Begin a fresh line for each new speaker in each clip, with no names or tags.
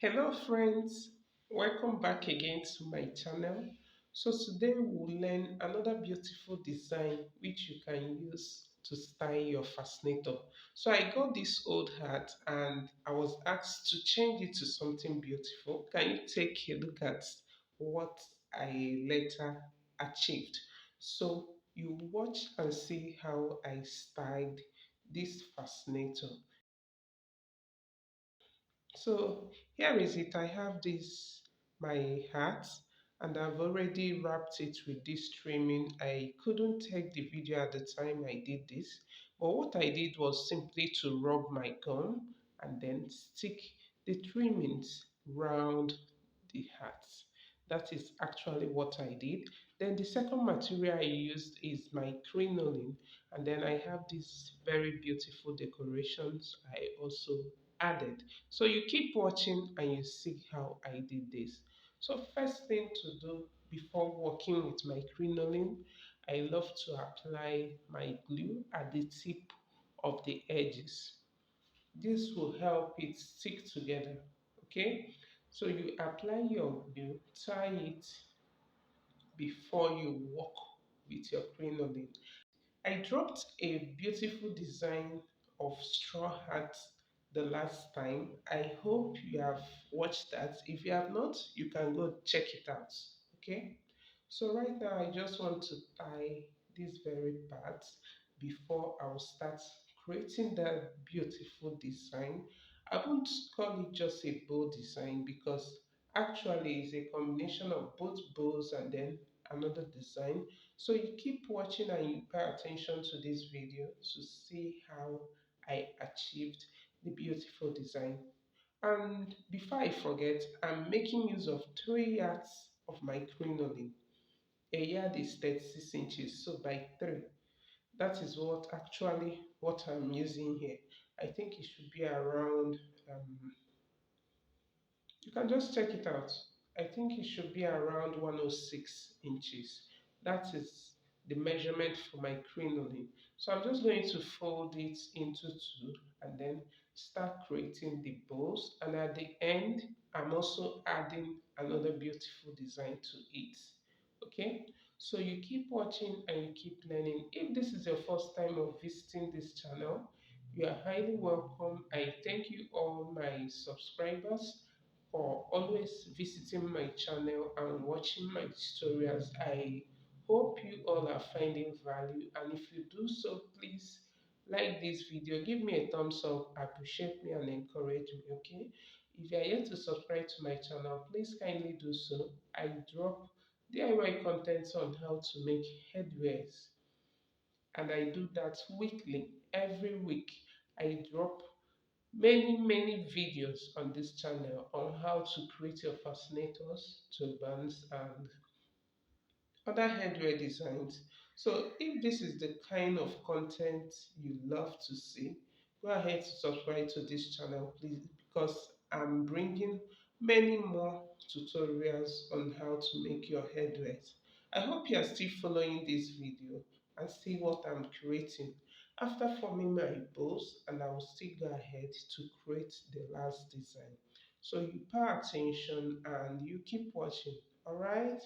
Hello friends, welcome back again to my channel. So today we'll learn another beautiful design which you can use to style your fascinator. So I got this old hat and I was asked to change it to something beautiful. Can you take a look at what I later achieved? So you watch and see how I styled this fascinator. So here is it. I have this my hat and I've already wrapped it with this trimming. I couldn't take the video at the time I did this, but what I did was simply to rub my gum and then stick the trimmings round the hat. That is actually what I did. Then the second material I used is my crinoline, and then I have these very beautiful decorations I also added. So you keep watching and you see how I did this. So first thing to do before working with my crinoline, I love to apply my glue at the tip of the edges. This will help it stick together. Okay, so you apply your glue, tie it before you work with your crinoline. I dropped a beautiful design of straw hat the last time. I hope you have watched that. If you have not, you can go check it out. Okay? So right now I just want to tie this very part before I will start creating that beautiful design. I won't call it just a bow design because actually it's a combination of both bows and then another design. So you keep watching and you pay attention to this video to see how I achieved the beautiful design. And before I forget, I'm making use of 3 yards of my crinoline. A yard is 36 inches, so by 3. That is what I'm using here. I think it should be around you can just check it out. I think it should be around 106 inches. That is the measurement for my crinoline. So I'm just going to fold it into two and then start creating the bows. And at the end, I'm also adding another beautiful design to it. Okay, so you keep watching and you keep learning. If this is your first time of visiting this channel, you are highly welcome. I thank you all my subscribers for always visiting my channel and watching my tutorials. I hope you all are finding value, and if you do so, please like this video, give me a thumbs up, appreciate me and encourage me. Okay, if you are yet to subscribe to my channel, please kindly do so. I drop DIY contents on how to make headwears, and I do that weekly. Every week I drop many videos on this channel on how to create your fascinators, turbans, and other headwear designs. So if this is the kind of content you love to see, go ahead to subscribe to this channel, please, because I'm bringing many more tutorials on how to make your headwears. I hope you are still following this video and see what I'm creating. After forming my bows, and I will still go ahead to create the last design. So you pay attention and you keep watching. All right.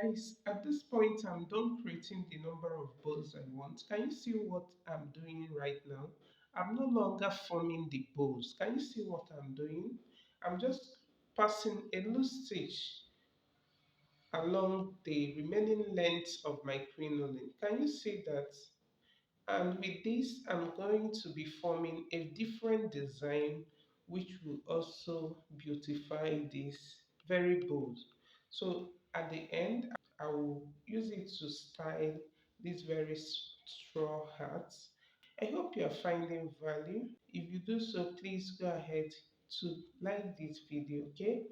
guys, at this point, I'm done creating the number of bows I want. Can you see what I'm doing right now? I'm no longer forming the bows. Can you see what I'm doing? I'm just passing a loose stitch along the remaining length of my crinoline. Can you see that? And with this, I'm going to be forming a different design which will also beautify this very bold. So at the end, I will use it to style this very straw hat. I hope you are finding value. If you do so, please go ahead to like this video, okay?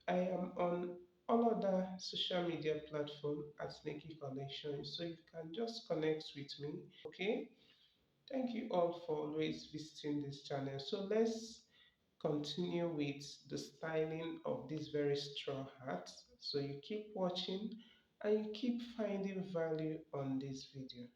I am on all other social media platforms at Snakey Connection, so you can just connect with me, okay? Thank you all for always visiting this channel. So let's continue with the styling of this very straw hat. So you keep watching and you keep finding value on this video.